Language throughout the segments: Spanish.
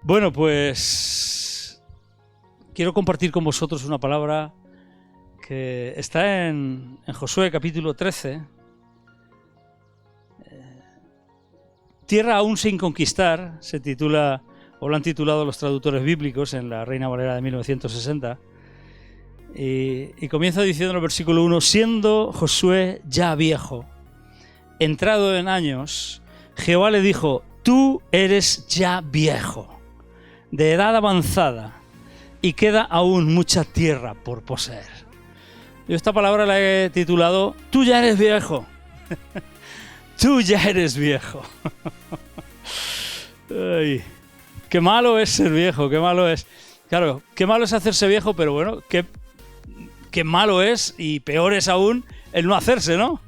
Bueno, pues quiero compartir con vosotros una palabra que está en Josué capítulo 13. Tierra aún sin conquistar, se titula, o lo han titulado los traductores bíblicos en la Reina Valera de 1960. Y comienza diciendo en el versículo 1, siendo Josué ya viejo, entrado en años, Jehová le dijo, tú eres ya viejo, de edad avanzada, y queda aún mucha tierra por poseer. Yo esta palabra la he titulado, tú ya eres viejo. Tú ya eres viejo. Ay, qué malo es ser viejo, qué malo es. Claro, qué malo es hacerse viejo, pero bueno, qué malo es y peor es aún el no hacerse, ¿no?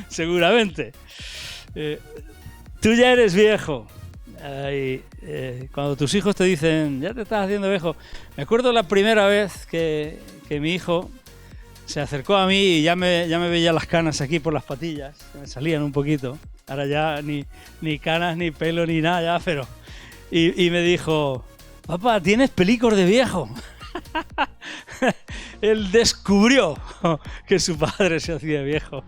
Seguramente. Tú ya eres viejo. Cuando tus hijos te dicen, ya te estás haciendo viejo. Me acuerdo la primera vez que mi hijo se acercó a mí y ya me veía las canas aquí por las patillas, que me salían un poquito. Ahora ya ni canas, ni pelo, ni nada, ya, pero... Y me dijo, papá, tienes pelicos de viejo. Él descubrió que su padre se hacía viejo.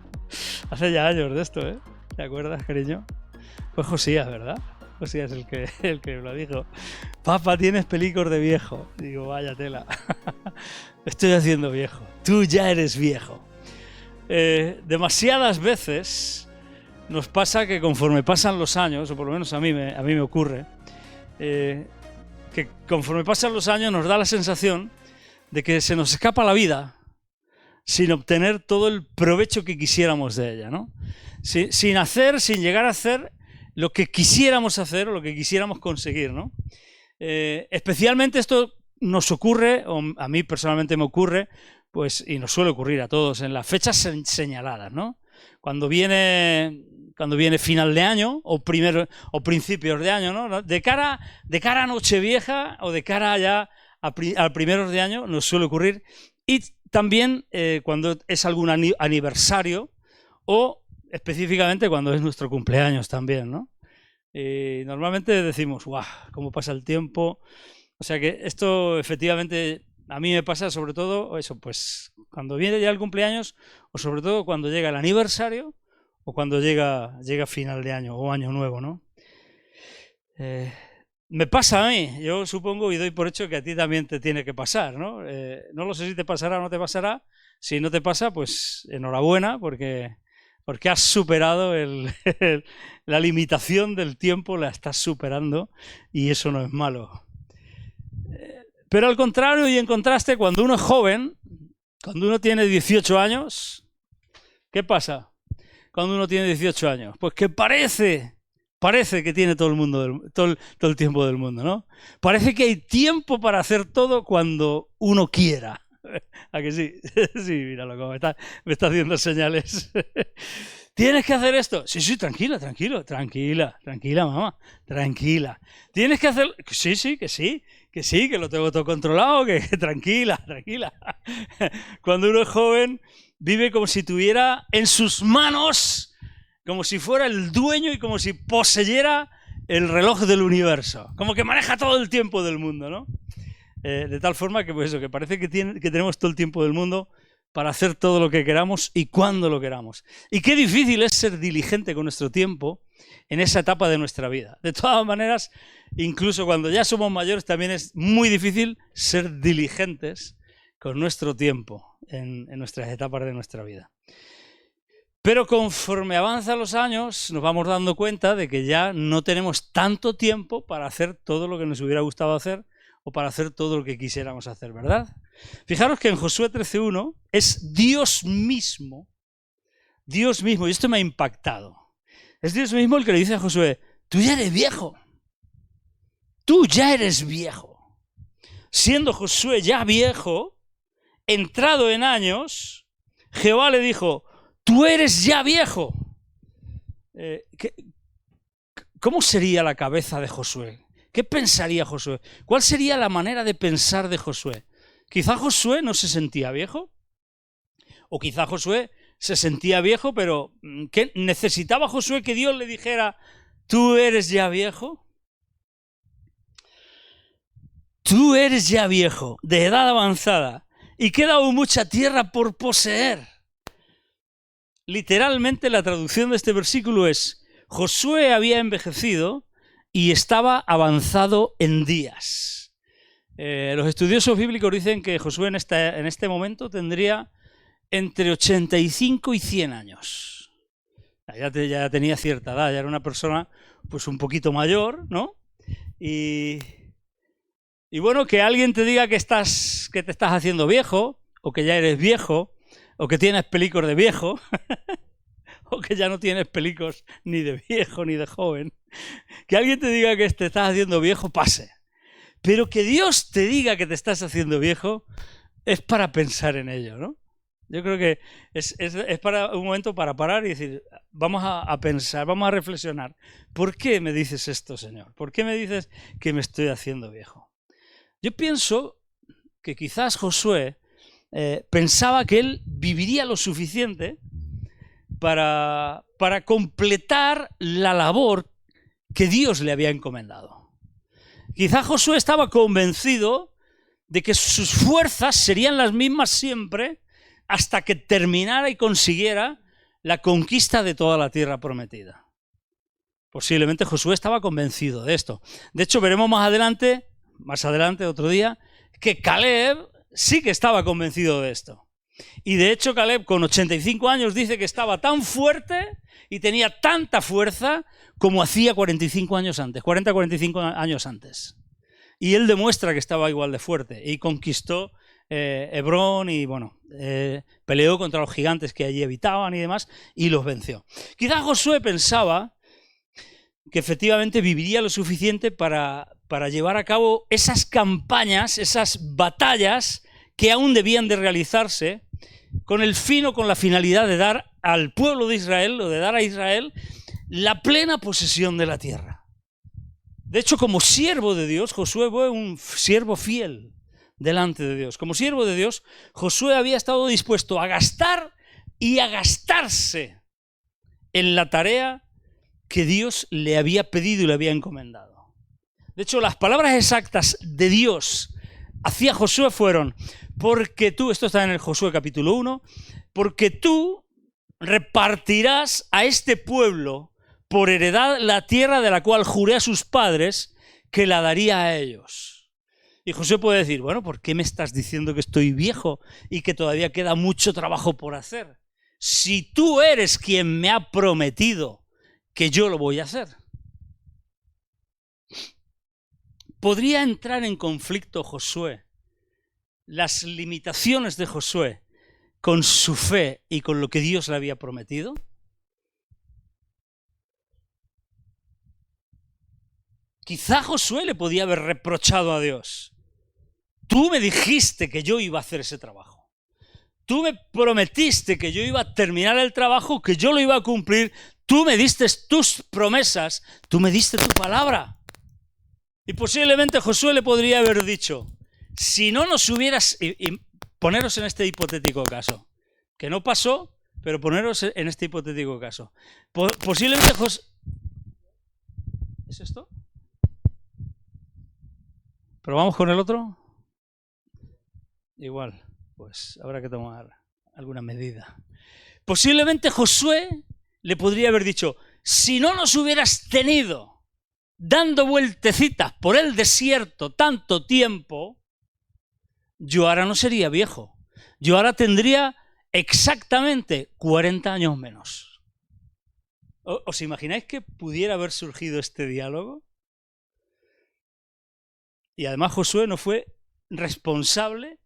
Hace ya años de esto, ¿eh? ¿Te acuerdas, cariño? Pues Josías, ¿verdad? Josías es el que lo dijo. Papá, tienes pelicos de viejo. Digo, vaya tela. Estoy haciendo viejo. Tú ya eres viejo. Demasiadas veces nos pasa que conforme pasan los años, o por lo menos a mí me ocurre, que conforme pasan los años nos da la sensación de que se nos escapa la vida sin obtener todo el provecho que quisiéramos de ella, ¿no? Sin llegar a hacer lo que quisiéramos hacer o lo que quisiéramos conseguir, ¿no? Especialmente esto nos ocurre, o a mí personalmente me ocurre, pues, y nos suele ocurrir a todos en las fechas señaladas, ¿no? Cuando viene final de año o principios de año, ¿no? De cara a Nochevieja o de cara ya a primeros de año nos suele ocurrir. Y también cuando es algún aniversario o específicamente cuando es nuestro cumpleaños también, ¿no? Normalmente decimos, ¡guau! ¿Cómo pasa el tiempo? O sea que esto efectivamente a mí me pasa sobre todo eso, pues cuando viene ya el cumpleaños o sobre todo cuando llega el aniversario o cuando llega final de año o año nuevo, ¿no? Me pasa a mí, yo supongo y doy por hecho que a ti también te tiene que pasar, ¿no? No lo sé si te pasará o no te pasará. Si no te pasa, pues enhorabuena porque has superado la limitación del tiempo, la estás superando y eso no es malo. Pero al contrario y en contraste, cuando uno es joven, cuando uno tiene 18 años, ¿qué pasa? Cuando uno tiene 18 años, pues que parece que tiene todo el mundo, todo el tiempo del mundo, ¿no? Parece que hay tiempo para hacer todo cuando uno quiera. ¿A que sí? Sí, míralo cómo me está haciendo señales. ¿Tienes que hacer esto? Sí, tranquila, mamá, tranquila. ¿Tienes que hacer? Sí, que lo tengo todo controlado, que tranquila. Cuando uno es joven, vive como si tuviera en sus manos, como si fuera el dueño y como si poseyera el reloj del universo. Como que maneja todo el tiempo del mundo, ¿no? De tal forma que, pues eso, que parece que tenemos todo el tiempo del mundo para hacer todo lo que queramos y cuando lo queramos. Y qué difícil es ser diligente con nuestro tiempo en esa etapa de nuestra vida. De todas maneras, incluso cuando ya somos mayores, también es muy difícil ser diligentes con nuestro tiempo en nuestras etapas de nuestra vida. Pero conforme avanzan los años, nos vamos dando cuenta de que ya no tenemos tanto tiempo para hacer todo lo que nos hubiera gustado hacer o para hacer todo lo que quisiéramos hacer, ¿verdad? Fijaros que en Josué 13:1 es Dios mismo, y esto me ha impactado. Es Dios mismo el que le dice a Josué, tú ya eres viejo. Siendo Josué ya viejo, entrado en años, Jehová le dijo, tú eres ya viejo. ¿Cómo sería la cabeza de Josué? ¿Qué pensaría Josué? ¿Cuál sería la manera de pensar de Josué? Quizá Josué no se sentía viejo. O quizá Josué se sentía viejo, pero ¿qué necesitaba Josué que Dios le dijera, tú eres ya viejo? tú eres ya viejo, de edad avanzada, y queda aún mucha tierra por poseer. Literalmente la traducción de este versículo es: Josué había envejecido y estaba avanzado en días. Los estudiosos bíblicos dicen que Josué en este momento tendría entre 85 y 100 años. Ya tenía cierta edad, ya era una persona pues un poquito mayor, ¿no? Y bueno, que alguien te diga que te estás haciendo viejo, o que ya eres viejo, o que tienes pelicos de viejo, o que ya no tienes pelicos ni de viejo ni de joven. Que alguien te diga que te estás haciendo viejo, pase. Pero que Dios te diga que te estás haciendo viejo es para pensar en ello, ¿no? Yo creo que es para un momento para parar y decir, vamos a pensar, vamos a reflexionar. ¿Por qué me dices esto, Señor? ¿Por qué me dices que me estoy haciendo viejo? Yo pienso que quizás Josué pensaba que él viviría lo suficiente para completar la labor que Dios le había encomendado. Quizá Josué estaba convencido de que sus fuerzas serían las mismas siempre hasta que terminara y consiguiera la conquista de toda la tierra prometida. Posiblemente Josué estaba convencido de esto. De hecho, veremos más adelante, otro día, que Caleb sí que estaba convencido de esto. Y de hecho Caleb con 85 años dice que estaba tan fuerte y tenía tanta fuerza como hacía 45 años antes, 45 años antes. Y él demuestra que estaba igual de fuerte y conquistó Hebrón y bueno, peleó contra los gigantes que allí habitaban y demás y los venció. Quizás Josué pensaba que efectivamente viviría lo suficiente para llevar a cabo esas campañas, esas batallas que aún debían de realizarse con el fin o con la finalidad de dar al pueblo de Israel o de dar a Israel la plena posesión de la tierra. De hecho, como siervo de Dios, Josué fue un siervo fiel delante de Dios. Como siervo de Dios, Josué había estado dispuesto a gastar y a gastarse en la tarea que Dios le había pedido y le había encomendado. De hecho, las palabras exactas de Dios hacia Josué fueron: porque tú, esto está en el Josué capítulo 1, porque tú repartirás a este pueblo por heredad la tierra de la cual juré a sus padres que la daría a ellos. Y Josué puede decir, bueno, ¿por qué me estás diciendo que estoy viejo y que todavía queda mucho trabajo por hacer? Si tú eres quien me ha prometido que yo lo voy a hacer. ¿Podría entrar en conflicto Josué, las limitaciones de Josué, con su fe y con lo que Dios le había prometido? Quizá Josué le podía haber reprochado a Dios: tú me dijiste que yo iba a hacer ese trabajo. Tú me prometiste que yo iba a terminar el trabajo, que yo lo iba a cumplir. Tú me diste tus promesas, tú me diste tu palabra. Y posiblemente Josué le podría haber dicho, si no nos hubieras... Y poneros en este hipotético caso, que no pasó, pero poneros en este hipotético caso. Posiblemente Josué... ¿Es esto? ¿Probamos con el otro? Igual, pues habrá que tomar alguna medida. Posiblemente Josué le podría haber dicho, si no nos hubieras tenido dando vueltecitas por el desierto tanto tiempo, yo ahora no sería viejo. Yo ahora tendría exactamente 40 años menos. ¿Os imagináis que pudiera haber surgido este diálogo? Y además Josué no fue responsable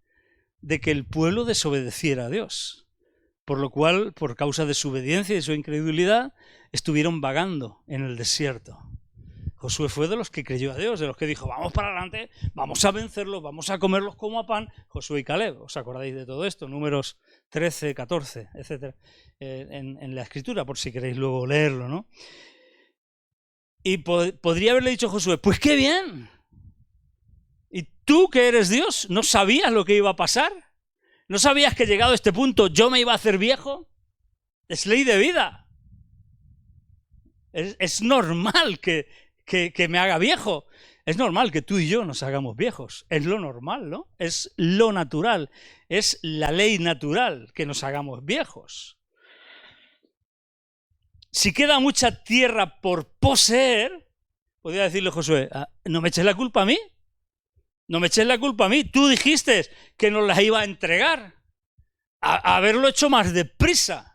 de que el pueblo desobedeciera a Dios, por lo cual, por causa de su obediencia y de su incredulidad, estuvieron vagando en el desierto. Josué fue de los que creyó a Dios, de los que dijo, vamos para adelante, vamos a vencerlos, vamos a comerlos como a pan. Josué y Caleb, ¿os acordáis de todo esto? Números 13, 14, etc. En la Escritura, por si queréis luego leerlo, ¿no? Y podría haberle dicho Josué, pues qué bien. ¿Y tú que eres Dios, no sabías lo que iba a pasar? ¿No sabías que llegado a este punto yo me iba a hacer viejo? Es ley de vida. Es normal que me haga viejo. Es normal que tú y yo nos hagamos viejos, es lo normal, ¿no? Es lo natural, es la ley natural que nos hagamos viejos. Si queda mucha tierra por poseer, podría decirle Josué, no me eches la culpa a mí, no me eches la culpa a mí, tú dijiste que nos las iba a entregar, a haberlo hecho más deprisa.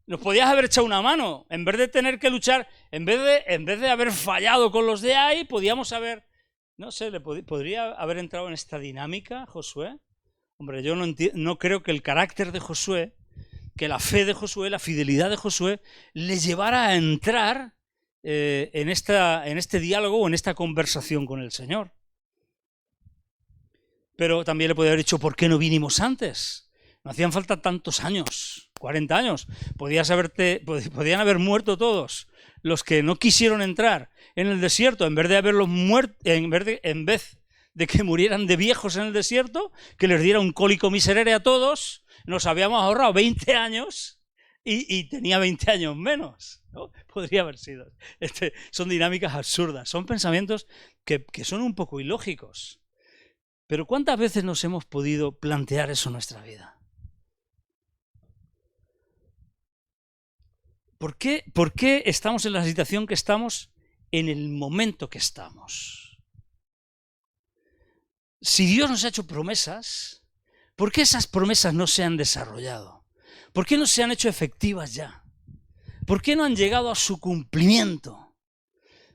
Nos podías haber echado una mano, en vez de tener que luchar, en vez de haber fallado con los de ahí, podíamos haber, no sé, podría haber entrado en esta dinámica, Josué. Hombre, yo no creo que el carácter de Josué, que la fe de Josué, la fidelidad de Josué, le llevara a entrar en este diálogo o en esta conversación con el Señor. Pero también le podría haber dicho, ¿por qué no vinimos antes? No hacían falta tantos años, 40 años. Podían haber muerto todos los que no quisieron entrar en el desierto, en vez de haberlos muerto, en vez de que murieran de viejos en el desierto, que les diera un cólico miserere a todos, nos habíamos ahorrado 20 años y tenía 20 años menos, ¿no? Podría haber sido. Son dinámicas absurdas, son pensamientos que son un poco ilógicos. Pero ¿cuántas veces nos hemos podido plantear eso en nuestra vida? ¿Por qué estamos en la situación que estamos en el momento que estamos? Si Dios nos ha hecho promesas, ¿por qué esas promesas no se han desarrollado? ¿Por qué no se han hecho efectivas ya? ¿Por qué no han llegado a su cumplimiento?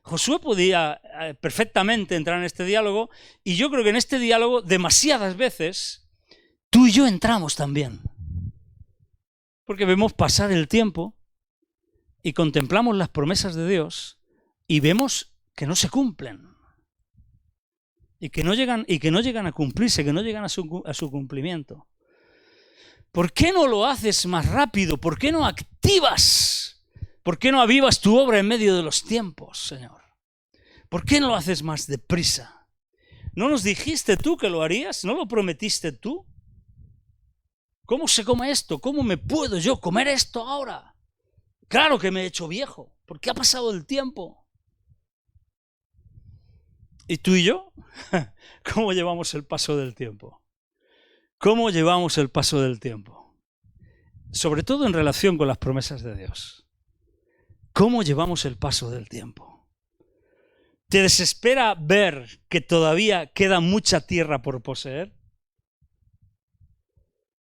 Josué podía perfectamente entrar en este diálogo y yo creo que en este diálogo demasiadas veces tú y yo entramos también. Porque vemos pasar el tiempo y contemplamos las promesas de Dios y vemos que no se cumplen y que no llegan a cumplirse, que no llegan a su cumplimiento. ¿Por qué no lo haces más rápido? ¿Por qué no activas? ¿Por qué no avivas tu obra en medio de los tiempos, Señor? ¿Por qué no lo haces más deprisa? ¿No nos dijiste tú que lo harías? ¿No lo prometiste tú? ¿Cómo se come esto? ¿Cómo me puedo yo comer esto ahora? Claro que me he hecho viejo, porque ha pasado el tiempo. ¿Y tú y yo? ¿Cómo llevamos el paso del tiempo? ¿Cómo llevamos el paso del tiempo? Sobre todo en relación con las promesas de Dios. ¿Cómo llevamos el paso del tiempo? ¿Te desespera ver que todavía queda mucha tierra por poseer?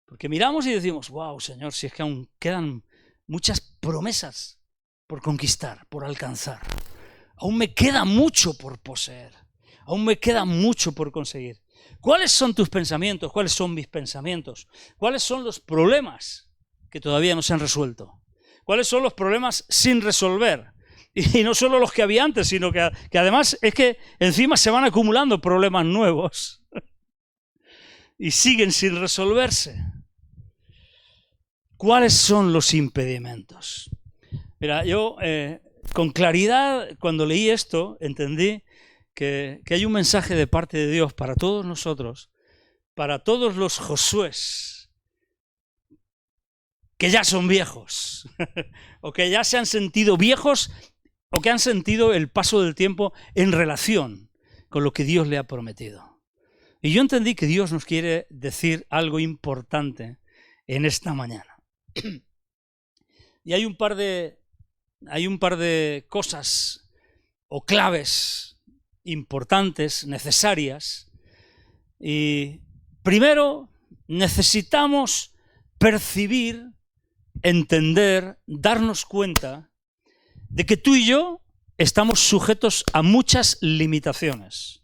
Porque miramos y decimos, wow, Señor, si es que aún quedan muchas promesas por conquistar, por alcanzar. Aún me queda mucho por poseer. Aún me queda mucho por conseguir. ¿Cuáles son tus pensamientos? ¿Cuáles son mis pensamientos? ¿Cuáles son los problemas que todavía no se han resuelto? ¿Cuáles son los problemas sin resolver? Y no solo los que había antes, sino que además es que encima se van acumulando problemas nuevos y siguen sin resolverse. ¿Cuáles son los impedimentos? Mira, yo con claridad cuando leí esto entendí que hay un mensaje de parte de Dios para todos nosotros, para todos los Josués que ya son viejos o que ya se han sentido viejos o que han sentido el paso del tiempo en relación con lo que Dios le ha prometido. Y yo entendí que Dios nos quiere decir algo importante en esta mañana. Y hay un par de cosas o claves importantes, necesarias. Y primero, necesitamos percibir, entender, darnos cuenta de que tú y yo estamos sujetos a muchas limitaciones.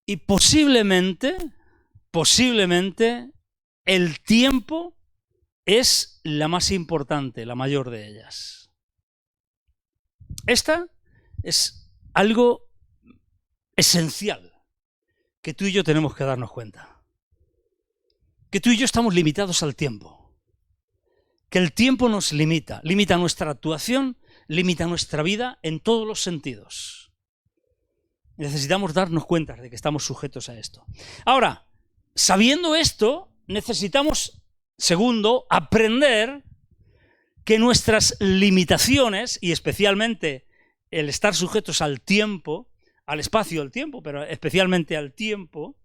Y posiblemente, el tiempo es la más importante, la mayor de ellas. Esta es algo esencial que tú y yo tenemos que darnos cuenta. Que tú y yo estamos limitados al tiempo. Que el tiempo nos limita nuestra actuación, limita nuestra vida en todos los sentidos. Necesitamos darnos cuenta de que estamos sujetos a esto. Ahora, sabiendo esto, necesitamos, segundo, aprender que nuestras limitaciones, y especialmente el estar sujetos al tiempo, al espacio del tiempo, pero especialmente al tiempo,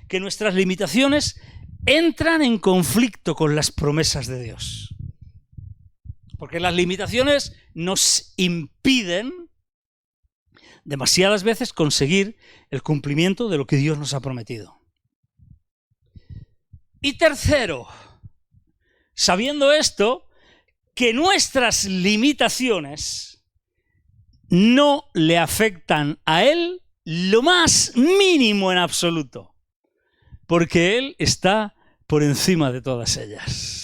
que nuestras limitaciones entran en conflicto con las promesas de Dios. Porque las limitaciones nos impiden demasiadas veces conseguir el cumplimiento de lo que Dios nos ha prometido. Y tercero, sabiendo esto, que nuestras limitaciones no le afectan a Él lo más mínimo en absoluto, porque Él está por encima de todas ellas.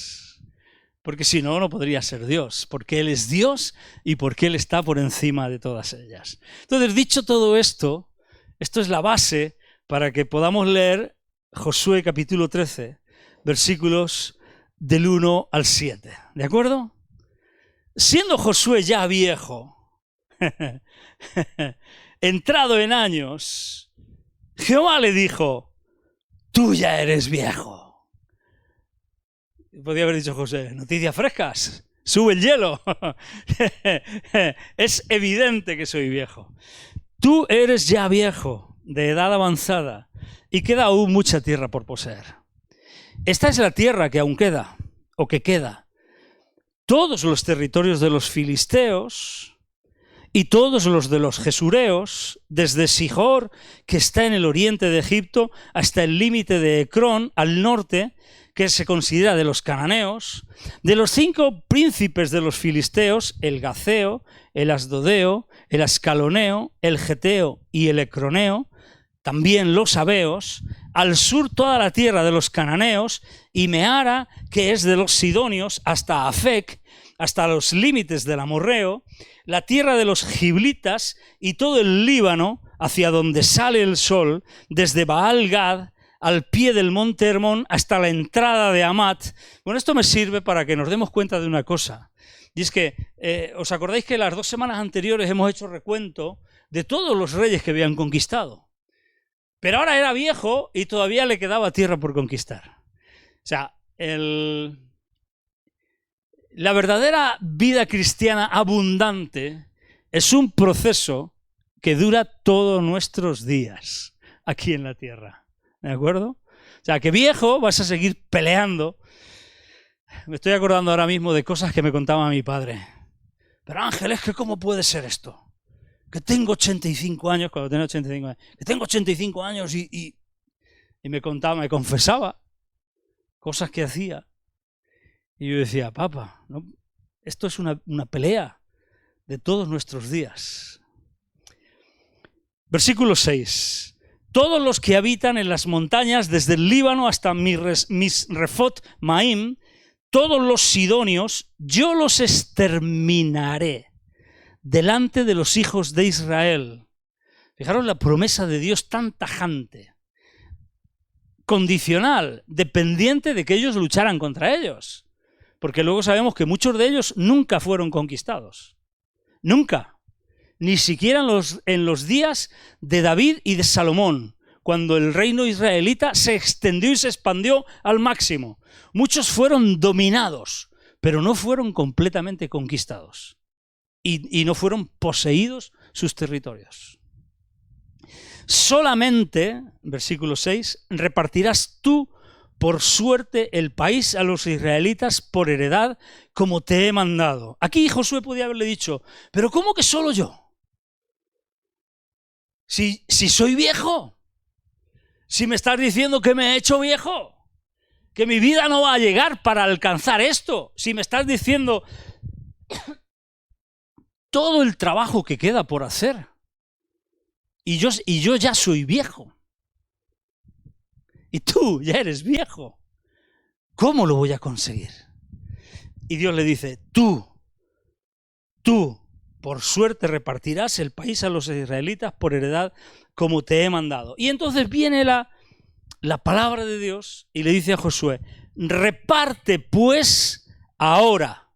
Porque si no, no podría ser Dios, porque Él es Dios y porque Él está por encima de todas ellas. Entonces, dicho todo esto, esto es la base para que podamos leer Josué capítulo 13, versículos del 1 al 7. ¿De acuerdo? Siendo Josué ya viejo, entrado en años, Jehová le dijo: tú ya eres viejo. Podría haber dicho José: noticias frescas, sube el hielo. Es evidente que soy viejo. Tú eres ya viejo, de edad avanzada, y queda aún mucha tierra por poseer. Esta es la tierra que aún queda, o que queda. Todos los territorios de los filisteos y todos los de los gesureos, desde Sihor, que está en el oriente de Egipto, hasta el límite de Ecrón, al norte, que se considera de los cananeos, de los 5 príncipes de los filisteos, el gaceo, el asdodeo, el ascaloneo, el geteo y el ecroneo, también los sabeos, al sur toda la tierra de los cananeos, y Meara, que es de los sidonios, hasta Afec, hasta los límites del amorreo, la tierra de los giblitas y todo el Líbano, hacia donde sale el sol, desde Baal-Gad al pie del monte Hermón hasta la entrada de Amat. Bueno, esto me sirve para que nos demos cuenta de una cosa. Y es que, ¿os acordáis que las 2 semanas anteriores hemos hecho recuento de todos los reyes que habían conquistado? Pero ahora era viejo y todavía le quedaba tierra por conquistar. O sea, la verdadera vida cristiana abundante es un proceso que dura todos nuestros días aquí en la tierra. ¿De acuerdo? O sea, que viejo vas a seguir peleando. Me estoy acordando ahora mismo de cosas que me contaba mi padre. Pero Ángel, es que ¿cómo puede ser esto? Que tengo 85 años, cuando tenía 85 años, que tengo 85 años y me contaba, me confesaba cosas que hacía. Y yo decía: papá, ¿no? Esto es una pelea de todos nuestros días. Versículo 6. Todos los que habitan en las montañas, desde el Líbano hasta Misrefot Maim, todos los sidonios, yo los exterminaré delante de los hijos de Israel. Fijaros la promesa de Dios tan tajante, condicional, dependiente de que ellos lucharan contra ellos. Porque luego sabemos que muchos de ellos nunca fueron conquistados. Nunca. Ni siquiera en los días de David y de Salomón, cuando el reino israelita se extendió y se expandió al máximo. Muchos fueron dominados, pero no fueron completamente conquistados. Y no fueron poseídos sus territorios. Solamente, versículo 6, repartirás tú por suerte el país a los israelitas por heredad, como te he mandado. Aquí Josué podía haberle dicho: ¿pero cómo que solo yo? Si soy viejo, si me estás diciendo que me he hecho viejo, que mi vida no va a llegar para alcanzar esto, si me estás diciendo todo el trabajo que queda por hacer, y yo ya soy viejo, y tú ya eres viejo, ¿cómo lo voy a conseguir? Y Dios le dice: tú, por suerte repartirás el país a los israelitas por heredad, como te he mandado. Y entonces viene la palabra de Dios y le dice a Josué: reparte pues ahora.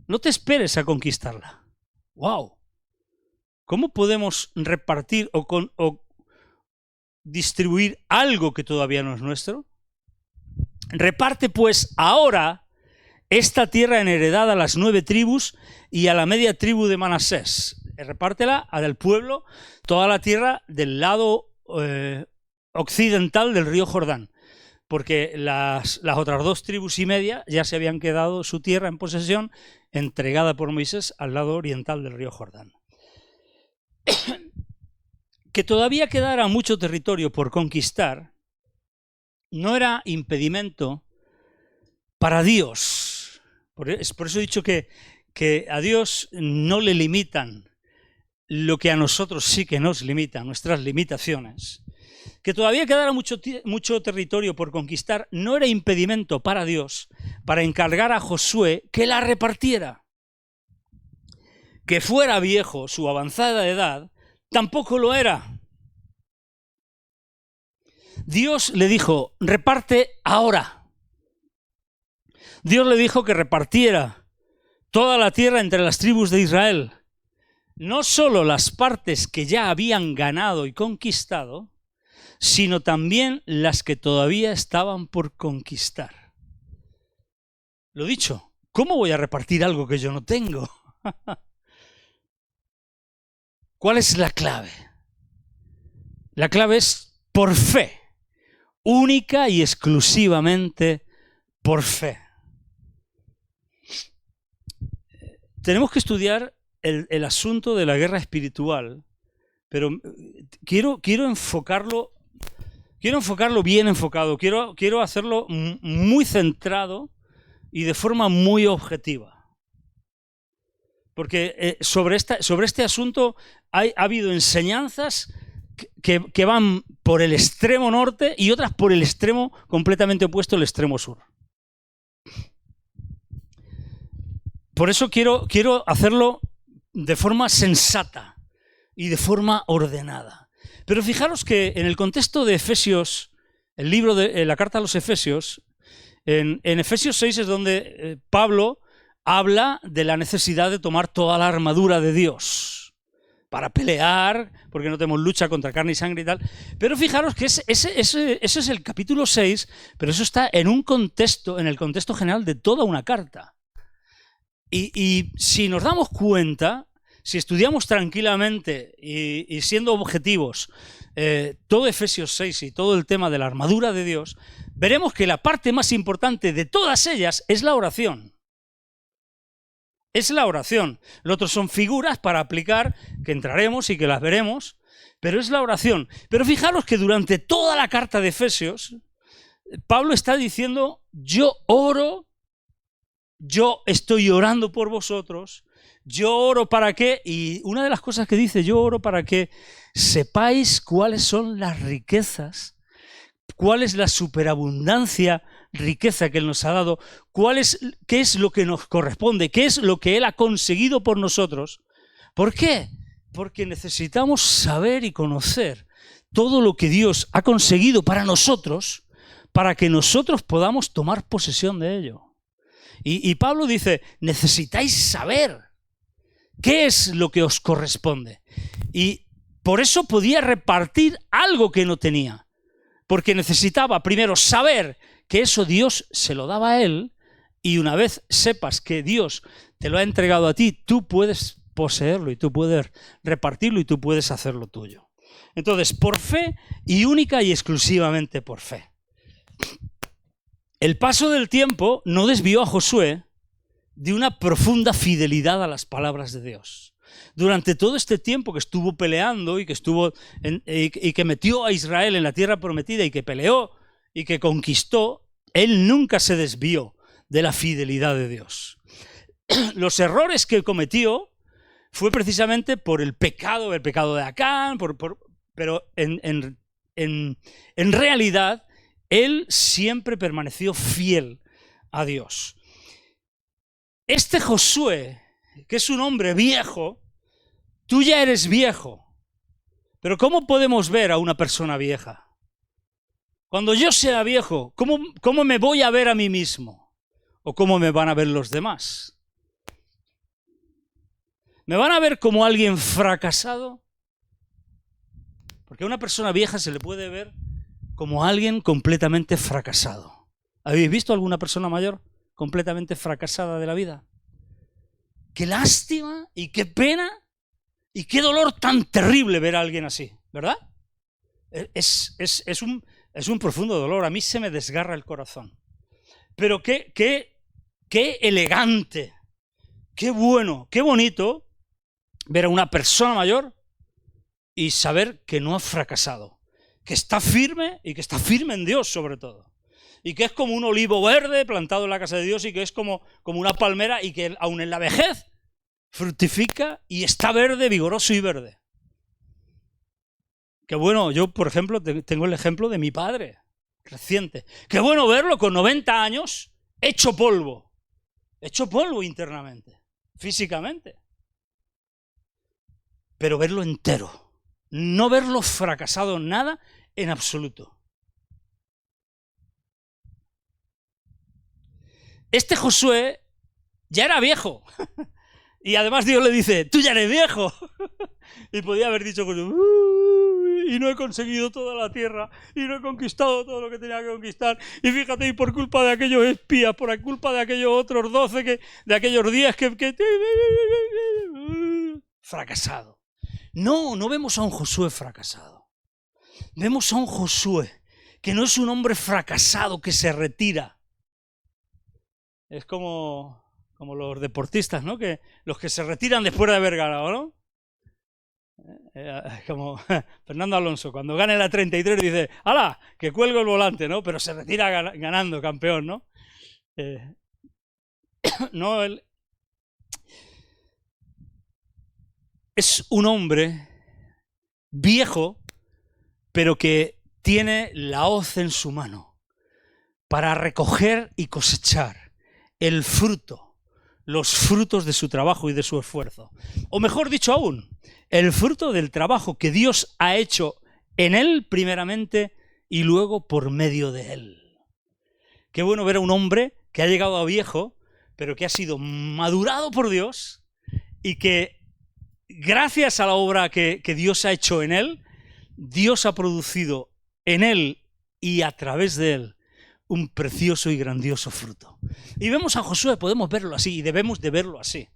No te esperes a conquistarla. ¡Wow! ¿Cómo podemos repartir o distribuir algo que todavía no es nuestro? Reparte pues ahora esta tierra en heredad a las 9 tribus y a la media tribu de Manasés. Repártela a del pueblo toda la tierra del lado occidental del río Jordán, porque las otras 2 tribus y media ya se habían quedado su tierra en posesión, entregada por Moisés al lado oriental del río Jordán. Que todavía quedara mucho territorio por conquistar no era impedimento para Dios. Por eso he dicho que a Dios no le limitan lo que a nosotros sí que nos limita, nuestras limitaciones. Que todavía quedara mucho territorio por conquistar no era impedimento para Dios para encargar a Josué que la repartiera. Que fuera viejo, su avanzada edad, tampoco lo era. Dios le dijo, reparte ahora. Dios le dijo que repartiera toda la tierra entre las tribus de Israel. No solo las partes que ya habían ganado y conquistado, sino también las que todavía estaban por conquistar. Lo dicho, ¿cómo voy a repartir algo que yo no tengo? ¿Cuál es la clave? La clave es por fe, única y exclusivamente por fe. Tenemos que estudiar el asunto de la guerra espiritual, pero quiero enfocarlo bien enfocado, quiero hacerlo muy centrado y de forma muy objetiva. Porque sobre este asunto ha habido enseñanzas que van por el extremo norte y otras por el extremo completamente opuesto, el extremo sur. Por eso quiero hacerlo de forma sensata y de forma ordenada. Pero fijaros que en el contexto de Efesios, el libro de la carta a los Efesios, en Efesios 6 es donde Pablo habla de la necesidad de tomar toda la armadura de Dios para pelear, porque no tenemos lucha contra carne y sangre y tal. Pero fijaros que ese es el capítulo 6, pero eso está en el contexto general de toda una carta. Y si nos damos cuenta, si estudiamos tranquilamente y siendo objetivos todo Efesios 6 y todo el tema de la armadura de Dios, veremos que la parte más importante de todas ellas es la oración. Es la oración. Lo otro son figuras para aplicar, que entraremos y que las veremos, pero es la oración. Pero fijaros que durante toda la carta de Efesios, Pablo está diciendo, yo oro, yo estoy orando por vosotros, yo oro para que, y una de las cosas que dice, yo oro para que sepáis cuáles son las riquezas, cuál es la superabundancia, riqueza que Él nos ha dado, qué es lo que nos corresponde, qué es lo que Él ha conseguido por nosotros. ¿Por qué? Porque necesitamos saber y conocer todo lo que Dios ha conseguido para nosotros, para que nosotros podamos tomar posesión de ello. Y Pablo dice, necesitáis saber qué es lo que os corresponde. Y por eso podía repartir algo que no tenía, porque necesitaba primero saber que eso Dios se lo daba a él, y una vez sepas que Dios te lo ha entregado a ti, tú puedes poseerlo y tú puedes repartirlo y tú puedes hacerlo tuyo. Entonces, por fe y única y exclusivamente por fe. El paso del tiempo no desvió a Josué de una profunda fidelidad a las palabras de Dios. Durante todo este tiempo que estuvo peleando y que metió a Israel en la tierra prometida y que peleó y que conquistó, él nunca se desvió de la fidelidad de Dios. Los errores que cometió fue precisamente por el pecado de Acán, pero en realidad él siempre permaneció fiel a Dios. Este Josué, que es un hombre viejo, tú ya eres viejo, pero ¿cómo podemos ver a una persona vieja? Cuando yo sea viejo, ¿cómo me voy a ver a mí mismo? ¿O cómo me van a ver los demás? ¿Me van a ver como alguien fracasado? Porque a una persona vieja se le puede ver como alguien completamente fracasado. ¿Habéis visto a alguna persona mayor completamente fracasada de la vida. Qué lástima y qué pena y qué dolor tan terrible ver a alguien así, ¿verdad? Es un profundo dolor, a mí se me desgarra el corazón. Pero qué elegante, qué bueno, qué bonito ver a una persona mayor y saber que no ha fracasado, que está firme y que está firme en Dios sobre todo. Y que es como un olivo verde plantado en la casa de Dios y que es como una palmera y que aun en la vejez fructifica y está verde, vigoroso y verde. Qué bueno, yo por ejemplo tengo el ejemplo de mi padre, reciente. Qué bueno verlo con 90 años hecho polvo internamente, físicamente. Pero verlo entero, no verlo fracasado en nada en absoluto. Este Josué ya era viejo. Y además Dios le dice, tú ya eres viejo. Y podía haber dicho, y no he conseguido toda la tierra, y no he conquistado todo lo que tenía que conquistar. Y fíjate, y por culpa de aquellos espías, por culpa de aquellos otros 12, de aquellos 10 que... Fracasado. No vemos a un Josué fracasado. Vemos a un Josué que no es un hombre fracasado que se retira. Es como los deportistas, ¿no? Que los que se retiran después de haber ganado, ¿no? Como Fernando Alonso, cuando gane la 33 dice, ¡hala! Que cuelgo el volante, ¿no? Pero se retira ganando, campeón, ¿no? No, él es un hombre viejo, pero que tiene la hoz en su mano para recoger y cosechar el fruto, los frutos de su trabajo y de su esfuerzo. O mejor dicho aún, el fruto del trabajo que Dios ha hecho en él primeramente y luego por medio de él. Qué bueno ver a un hombre que ha llegado a viejo, pero que ha sido madurado por Dios y que gracias a la obra que Dios ha hecho en él, Dios ha producido en él y a través de él un precioso y grandioso fruto. Y vemos a Josué, podemos verlo así y debemos de verlo así,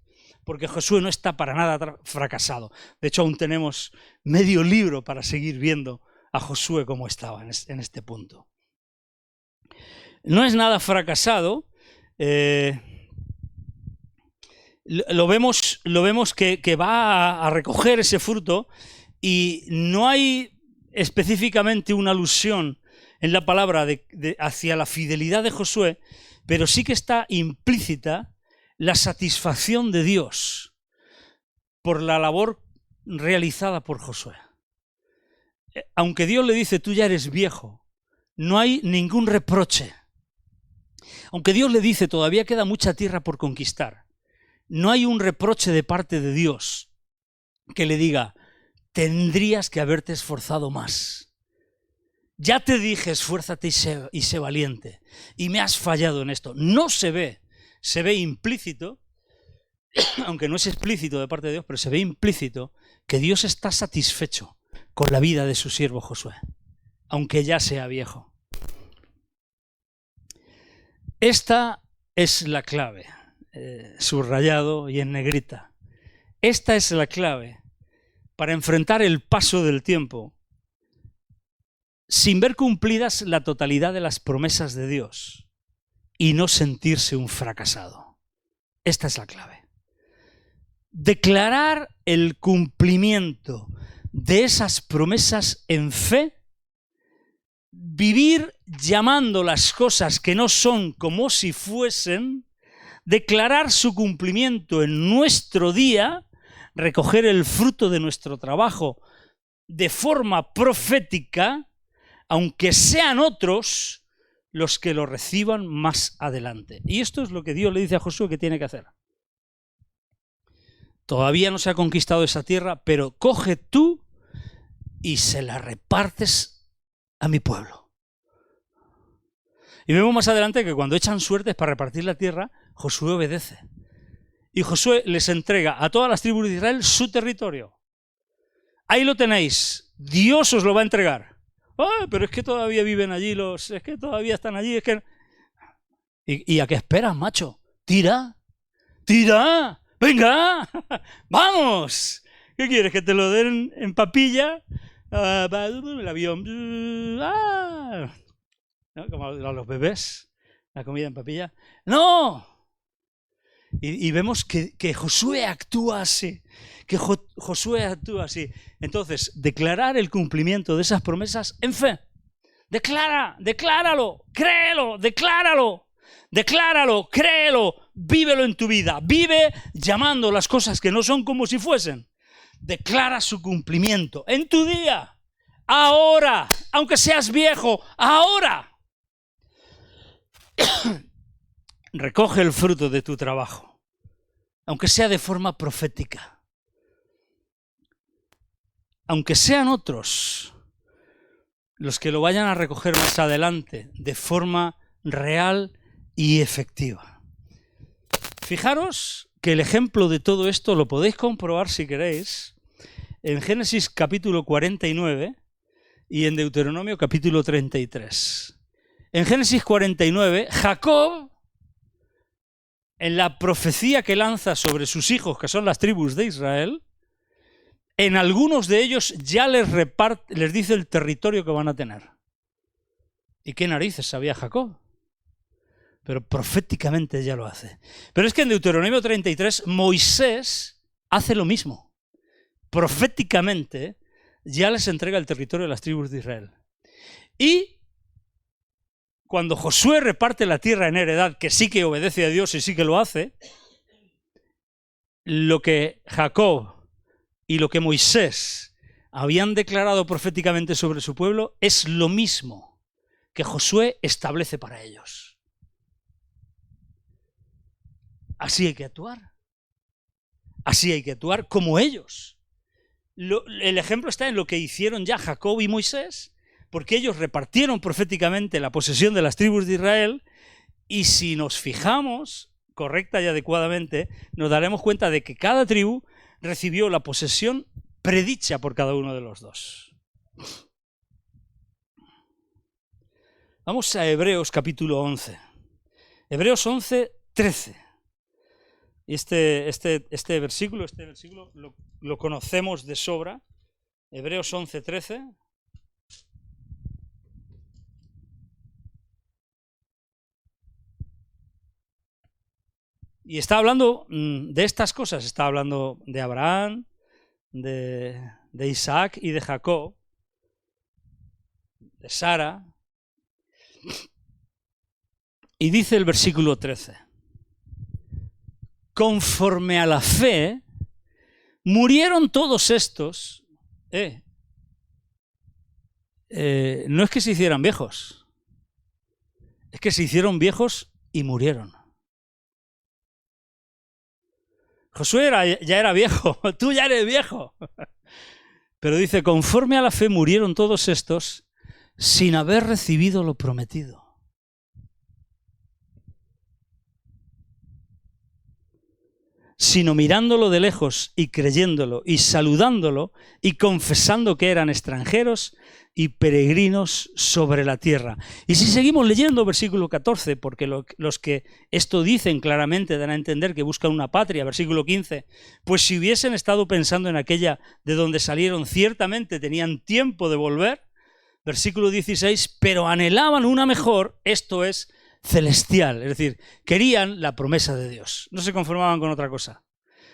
porque Josué no está para nada fracasado. De hecho, aún tenemos medio libro para seguir viendo a Josué como estaba en este punto. No es nada fracasado. Lo vemos que va a recoger ese fruto y no hay específicamente una alusión en la palabra hacia la fidelidad de Josué, pero sí que está implícita la satisfacción de Dios por la labor realizada por Josué. Aunque Dios le dice, tú ya eres viejo, no hay ningún reproche. Aunque Dios le dice, todavía queda mucha tierra por conquistar, no hay un reproche de parte de Dios que le diga, tendrías que haberte esforzado más. Ya te dije, esfuérzate y sé valiente, y me has fallado en esto. No se ve implícito, aunque no es explícito de parte de Dios, pero se ve implícito que Dios está satisfecho con la vida de su siervo Josué, aunque ya sea viejo. Esta es la clave, subrayado y en negrita. Esta es la clave para enfrentar el paso del tiempo sin ver cumplidas la totalidad de las promesas de Dios y no sentirse un fracasado. Esta es la clave. Declarar el cumplimiento de esas promesas en fe, vivir llamando las cosas que no son como si fuesen, declarar su cumplimiento en nuestro día, recoger el fruto de nuestro trabajo de forma profética, aunque sean otros los que lo reciban más adelante. Y esto es lo que Dios le dice a Josué que tiene que hacer. Todavía no se ha conquistado esa tierra, pero coge tú y se la repartes a mi pueblo. Y vemos más adelante que cuando echan suertes para repartir la tierra, Josué obedece. Y Josué les entrega a todas las tribus de Israel su territorio. Ahí lo tenéis. Dios os lo va a entregar. Pero es que todavía viven allí es que todavía están allí, es que... ¿Y a qué esperas, macho? ¡Tira! ¡Tira! ¡Venga! ¡Vamos! ¿Qué quieres? ¿Que te lo den en papilla? El avión. ¿No? Como a los bebés, la comida en papilla. ¡No! Y vemos que Josué actúa así. Que Josué actúa así. Entonces, declarar el cumplimiento de esas promesas en fe. Decláralo, créelo, decláralo, créelo, vívelo en tu vida. Vive llamando las cosas que no son como si fuesen. Declara su cumplimiento en tu día, ahora, aunque seas viejo, ahora. Recoge el fruto de tu trabajo, aunque sea de forma profética. Aunque sean otros los que lo vayan a recoger más adelante de forma real y efectiva. Fijaros que el ejemplo de todo esto lo podéis comprobar si queréis en Génesis capítulo 49 y en Deuteronomio capítulo 33. En Génesis 49, Jacob, en la profecía que lanza sobre sus hijos, que son las tribus de Israel, en algunos de ellos ya les dice el territorio que van a tener. ¿Y qué narices sabía Jacob? Pero proféticamente ya lo hace. Pero es que en Deuteronomio 33 Moisés hace lo mismo. Proféticamente ya les entrega el territorio de las tribus de Israel. Y cuando Josué reparte la tierra en heredad, que sí que obedece a Dios y sí que lo hace, lo que Jacob y lo que Moisés habían declarado proféticamente sobre su pueblo es lo mismo que Josué establece para ellos. Así hay que actuar. Así hay que actuar como ellos. El ejemplo está en lo que hicieron ya Jacob y Moisés, porque ellos repartieron proféticamente la posesión de las tribus de Israel, y si nos fijamos correcta y adecuadamente, nos daremos cuenta de que cada tribu recibió la posesión predicha por cada uno de los dos. Vamos a Hebreos capítulo 11. Hebreos 11, 13. Este versículo lo conocemos de sobra. Hebreos 11, 13. Y está hablando de estas cosas, está hablando de Abraham, de Isaac y de Jacob, de Sara. Y dice el versículo 13, conforme a la fe, murieron todos estos. No es que se hicieran viejos, es que se hicieron viejos y murieron. Josué ya era viejo, tú ya eres viejo. Pero dice, conforme a la fe murieron todos estos sin haber recibido lo prometido. Sino mirándolo de lejos y creyéndolo y saludándolo y confesando que eran extranjeros y peregrinos sobre la tierra. Y si seguimos leyendo versículo 14, porque los que esto dicen claramente dan a entender que buscan una patria, versículo 15, pues si hubiesen estado pensando en aquella de donde salieron, ciertamente tenían tiempo de volver, versículo 16, pero anhelaban una mejor, esto es celestial, es decir, querían la promesa de Dios, no se conformaban con otra cosa.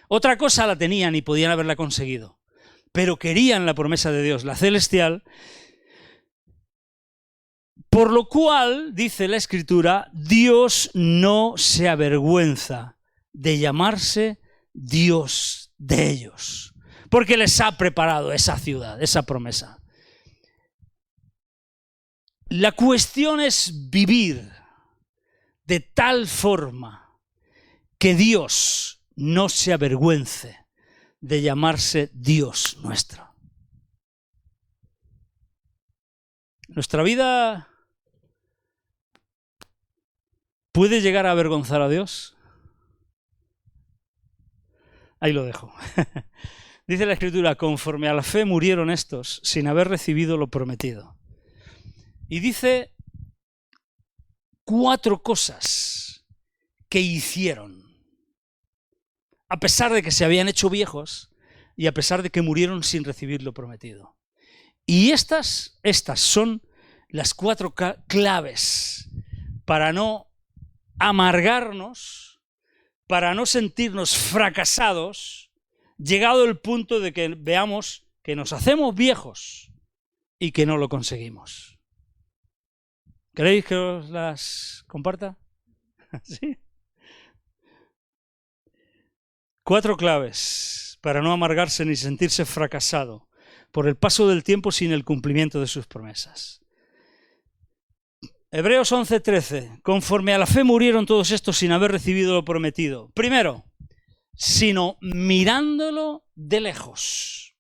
Otra cosa la tenían y podían haberla conseguido, pero querían la promesa de Dios, la celestial. Por lo cual, dice la Escritura, Dios no se avergüenza de llamarse Dios de ellos, porque les ha preparado esa ciudad, esa promesa. La cuestión es vivir de tal forma que Dios no se avergüence de llamarse Dios nuestro. Nuestra vida ¿puede llegar a avergonzar a Dios? Ahí lo dejo. Dice la Escritura, conforme a la fe murieron estos sin haber recibido lo prometido. Y dice, 4 cosas que hicieron, a pesar de que se habían hecho viejos y a pesar de que murieron sin recibir lo prometido. Y estas son las 4 claves para no amargarnos, para no sentirnos fracasados, llegado el punto de que veamos que nos hacemos viejos y que no lo conseguimos. ¿Queréis que os las comparta? ¿Sí? 4 claves para no amargarse ni sentirse fracasado por el paso del tiempo sin el cumplimiento de sus promesas. Hebreos 11:13. Conforme a la fe murieron todos estos sin haber recibido lo prometido. Primero, sino mirándolo de lejos.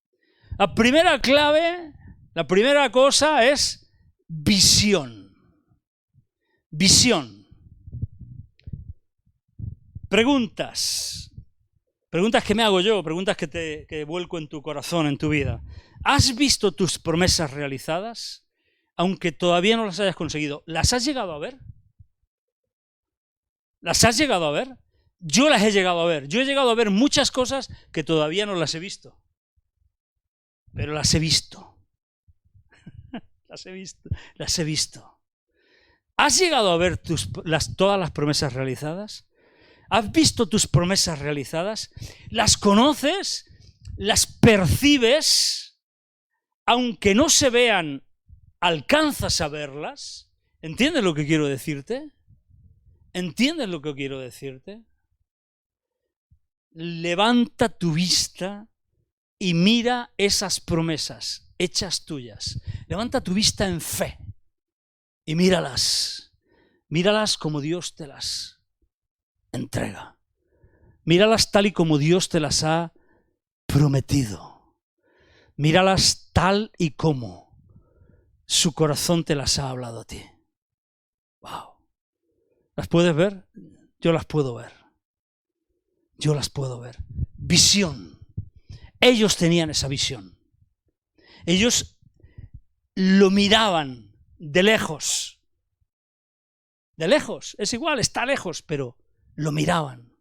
La primera clave, la primera cosa es visión. Visión. Preguntas que me hago yo, preguntas que vuelco en tu corazón, en tu vida. ¿Has visto tus promesas realizadas? Aunque todavía no las hayas conseguido, ¿las has llegado a ver? ¿Las has llegado a ver? Yo las he llegado a ver. Yo he llegado a ver muchas cosas que todavía no las he visto. Pero las he visto. Las he visto. ¿Has llegado a ver todas las promesas realizadas? ¿Has visto tus promesas realizadas? ¿Las conoces? ¿Las percibes? Aunque no se vean, ¿alcanzas a verlas? ¿Entiendes lo que quiero decirte? ¿Entiendes lo que quiero decirte? Levanta tu vista y mira esas promesas hechas tuyas. Levanta tu vista en fe y míralas. Míralas como Dios te las entrega. Míralas tal y como Dios te las ha prometido. Míralas tal y como su corazón te las ha hablado a ti. Wow. ¿Las puedes ver? Yo las puedo ver. Yo las puedo ver. Visión. Ellos tenían esa visión. Ellos lo miraban de lejos. De lejos. Es igual, está lejos, pero lo miraban.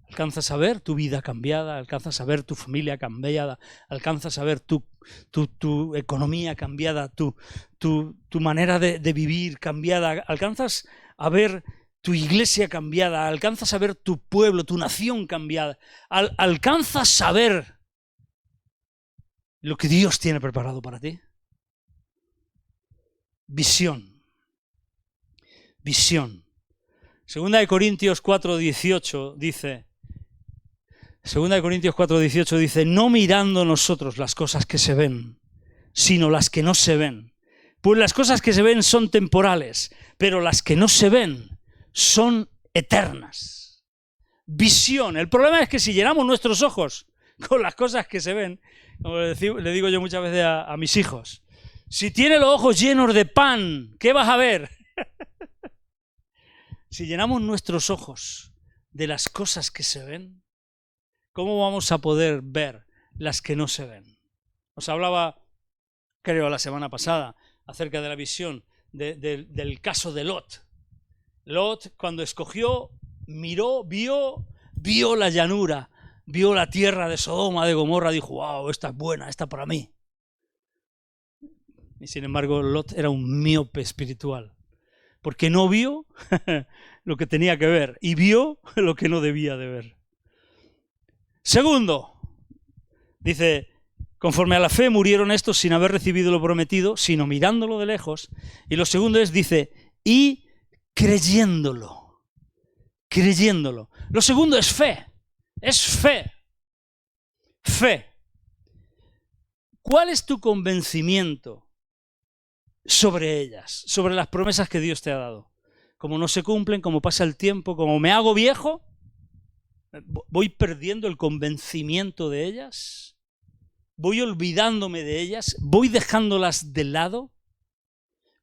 Alcanzas a ver tu vida cambiada, alcanzas a ver tu familia cambiada, alcanzas a ver tu economía cambiada, tu manera de vivir cambiada, alcanzas a ver tu iglesia cambiada, alcanzas a ver tu pueblo, tu nación cambiada, alcanzas a ver lo que Dios tiene preparado para ti. Visión. Visión. 2 Corintios 4:18 dice, 2 Corintios 4:18 dice, no mirando nosotros las cosas que se ven, sino las que no se ven. Pues las cosas que se ven son temporales, pero las que no se ven son eternas. Visión. El problema es que si llenamos nuestros ojos con las cosas que se ven, como le digo yo muchas veces a mis hijos, si tienes los ojos llenos de pan, ¿qué vas a ver? Si llenamos nuestros ojos de las cosas que se ven, ¿cómo vamos a poder ver las que no se ven? Os hablaba, creo, la semana pasada acerca de la visión del caso de Lot. Lot, cuando escogió, miró, vio la llanura, vio la tierra de Sodoma, de Gomorra, dijo, wow, esta es buena, esta para mí. Y sin embargo, Lot era un miope espiritual, porque no vio lo que tenía que ver y vio lo que no debía de ver. Segundo, dice, conforme a la fe murieron estos sin haber recibido lo prometido, sino mirándolo de lejos. Y lo segundo es, dice, y creyéndolo. Creyéndolo. Lo segundo es fe. Es fe. Fe. ¿Cuál es tu convencimiento sobre ellas, sobre las promesas que Dios te ha dado? Como no se cumplen, como pasa el tiempo, como me hago viejo, voy perdiendo el convencimiento de ellas, voy olvidándome de ellas, voy dejándolas de lado.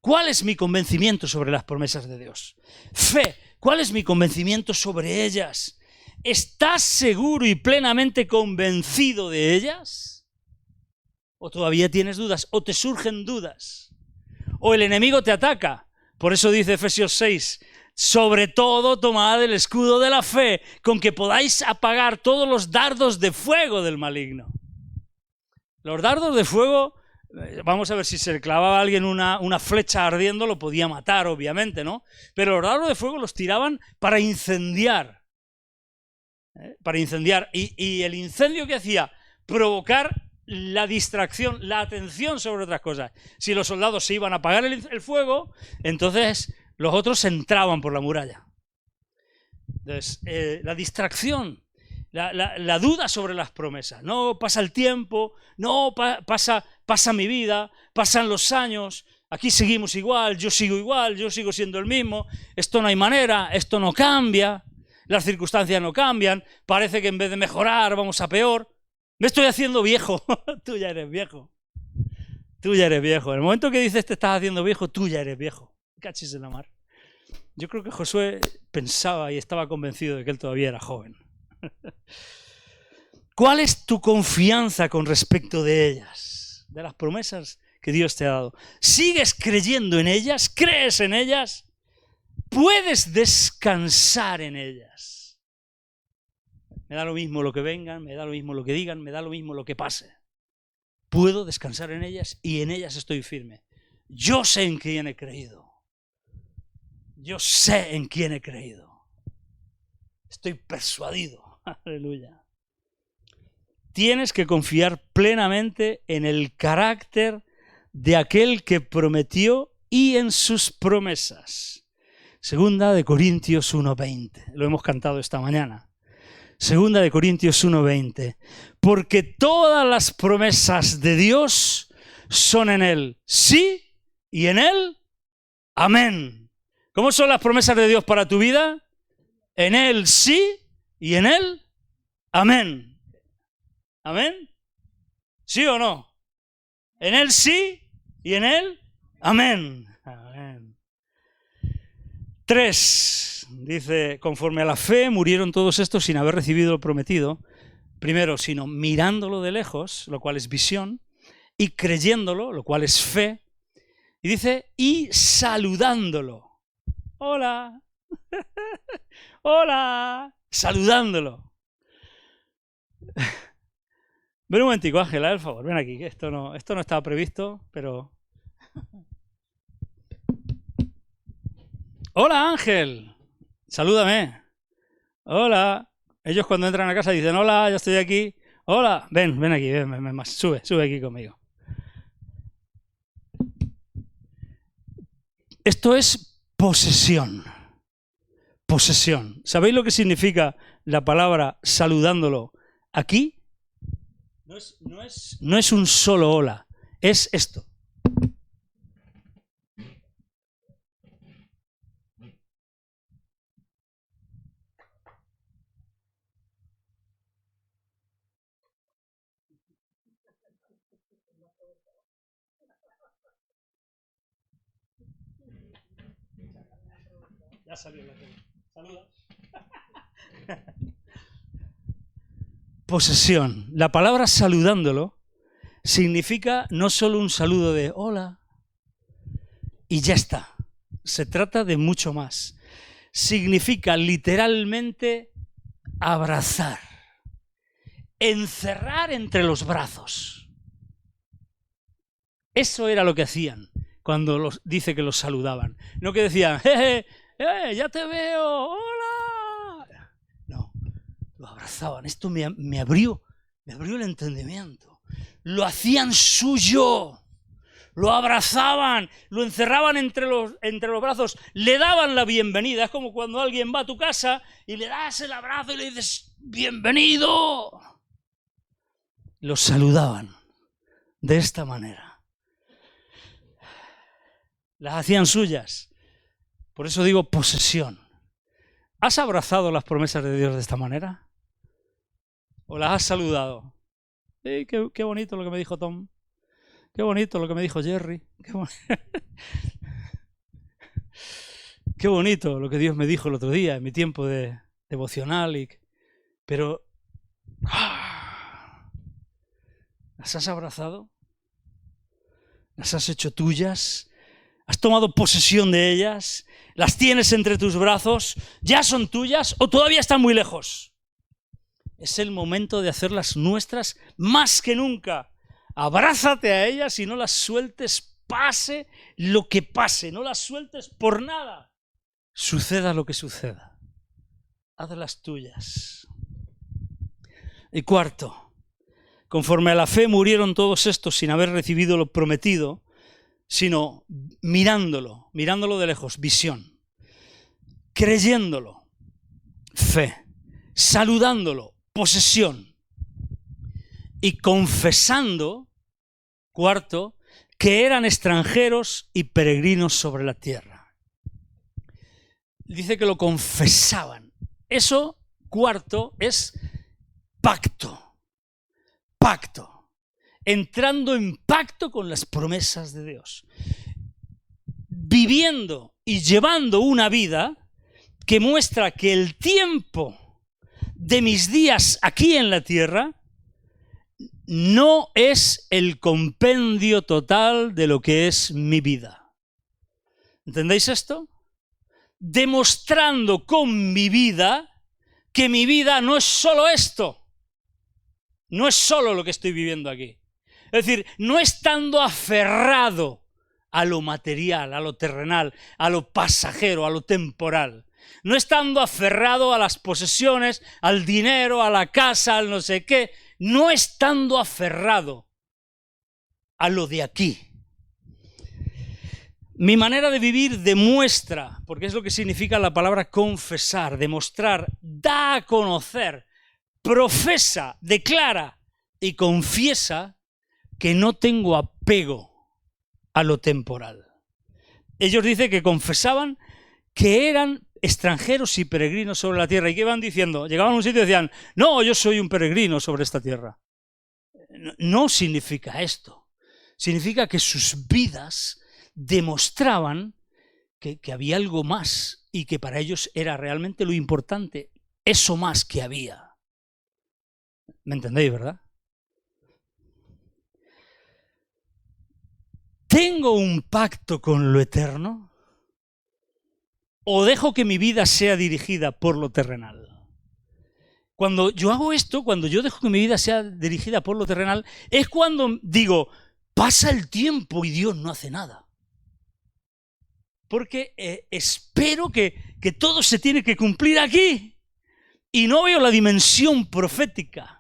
¿Cuál es mi convencimiento sobre las promesas de Dios? Fe. ¿Cuál es mi convencimiento sobre ellas? ¿Estás seguro y plenamente convencido de ellas? ¿O todavía tienes dudas? ¿O te surgen dudas? o el enemigo te ataca. Por eso dice Efesios 6, sobre todo tomad el escudo de la fe, con que podáis apagar todos los dardos de fuego del maligno. Los dardos de fuego, vamos a ver, si se le clavaba a alguien una flecha ardiendo, lo podía matar, obviamente, ¿no? Pero los dardos de fuego los tiraban para incendiar. Para incendiar. Y el incendio que hacía, provocar la distracción, la atención sobre otras cosas. Si los soldados se iban a apagar el fuego, entonces los otros entraban por la muralla. Entonces, la distracción, la duda sobre las promesas. No pasa el tiempo, no pasa mi vida, pasan los años, aquí seguimos igual, yo sigo siendo el mismo, esto no hay manera, esto no cambia, las circunstancias no cambian, parece que en vez de mejorar vamos a peor. Me estoy haciendo viejo. Tú ya eres viejo. Tú ya eres viejo. En el momento que dices te estás haciendo viejo, tú ya eres viejo. Cachis en la mar. Yo creo que Josué pensaba y estaba convencido de que él todavía era joven. ¿Cuál es tu confianza con respecto de ellas? De las promesas que Dios te ha dado. ¿Sigues creyendo en ellas? ¿Crees en ellas? ¿Puedes descansar en ellas? Me da lo mismo lo que vengan, me da lo mismo lo que digan, me da lo mismo lo que pase. Puedo descansar en ellas y en ellas estoy firme. Yo sé en quién he creído. Yo sé en quién he creído. Estoy persuadido. Aleluya. Tienes que confiar plenamente en el carácter de aquel que prometió y en sus promesas. Segunda de Corintios 1:20. Lo hemos cantado esta mañana. Segunda de Corintios 1:20. Porque todas las promesas de Dios son en Él sí y en Él amén. ¿Cómo son las promesas de Dios para tu vida? En Él sí y en Él amén. ¿Amén? ¿Sí o no? En Él sí y en Él amén. Amén. 3. Dice, conforme a la fe murieron todos estos sin haber recibido lo prometido. Primero, sino mirándolo de lejos, lo cual es visión, y creyéndolo, lo cual es fe. Y dice, y saludándolo. Hola. Hola. Saludándolo. Ven un momentico, Ángela, por favor, ven aquí, que esto no estaba previsto, pero... Hola, Ángel. Salúdame. Hola. Ellos cuando entran a casa dicen, hola, ya estoy aquí. Hola. Ven aquí, ven más. Sube aquí conmigo. Esto es posesión. Posesión. ¿Sabéis lo que significa la palabra saludándolo aquí? No es un solo hola, es esto. Ya salió la tele. Saluda. Posesión. La palabra saludándolo significa no solo un saludo de hola y ya está. Se trata de mucho más. Significa literalmente abrazar, encerrar entre los brazos. Eso era lo que hacían cuando dice que los saludaban. No que decían, ya te veo, hola. No, lo abrazaban. Esto me abrió el entendimiento. Lo hacían suyo. Lo abrazaban, lo encerraban entre los brazos, le daban la bienvenida. Es como cuando alguien va a tu casa y le das el abrazo y le dices, ¡bienvenido! Los saludaban de esta manera. Las hacían suyas. Por eso digo posesión. ¿Has abrazado las promesas de Dios de esta manera? ¿O las has saludado? Qué bonito lo que me dijo Tom. Qué bonito lo que me dijo Jerry. Qué bonito lo que Dios me dijo el otro día en mi tiempo de devocional. Pero, ¿las has abrazado? ¿Las has hecho tuyas? has tomado posesión de ellas, las tienes entre tus brazos, ya son tuyas o todavía están muy lejos. Es el momento de hacerlas nuestras más que nunca. Abrázate a ellas y no las sueltes, pase lo que pase, no las sueltes por nada. Suceda lo que suceda, hazlas tuyas. Y cuarto, conforme a la fe murieron todos estos sin haber recibido lo prometido, sino mirándolo de lejos, visión, creyéndolo, fe, saludándolo, posesión, y confesando, cuarto, que eran extranjeros y peregrinos sobre la tierra. Dice que lo confesaban. Eso, cuarto, es pacto. Entrando en pacto con las promesas de Dios. Viviendo y llevando una vida que muestra que el tiempo de mis días aquí en la tierra no es el compendio total de lo que es mi vida. ¿Entendéis esto? Demostrando con mi vida que mi vida no es solo esto. No es solo lo que estoy viviendo aquí. Es decir, no estando aferrado a lo material, a lo terrenal, a lo pasajero, a lo temporal. No estando aferrado a las posesiones, al dinero, a la casa, al no sé qué. No estando aferrado a lo de aquí. Mi manera de vivir demuestra, porque es lo que significa la palabra confesar, demostrar, da a conocer, profesa, declara y confiesa que no tengo apego a lo temporal. Ellos dicen que confesaban que eran extranjeros y peregrinos sobre la tierra. ¿Y qué iban diciendo? Llegaban a un sitio y decían, no, yo soy un peregrino sobre esta tierra. No significa esto. Significa que sus vidas demostraban que había algo más y que para ellos era realmente lo importante, eso más que había. ¿Me entendéis, verdad? ¿Tengo un pacto con lo eterno? ¿O dejo que mi vida sea dirigida por lo terrenal? Cuando yo hago esto, cuando yo dejo que mi vida sea dirigida por lo terrenal, es cuando digo, pasa el tiempo y Dios no hace nada. Porque espero que todo se tiene que cumplir aquí. Y no veo la dimensión profética.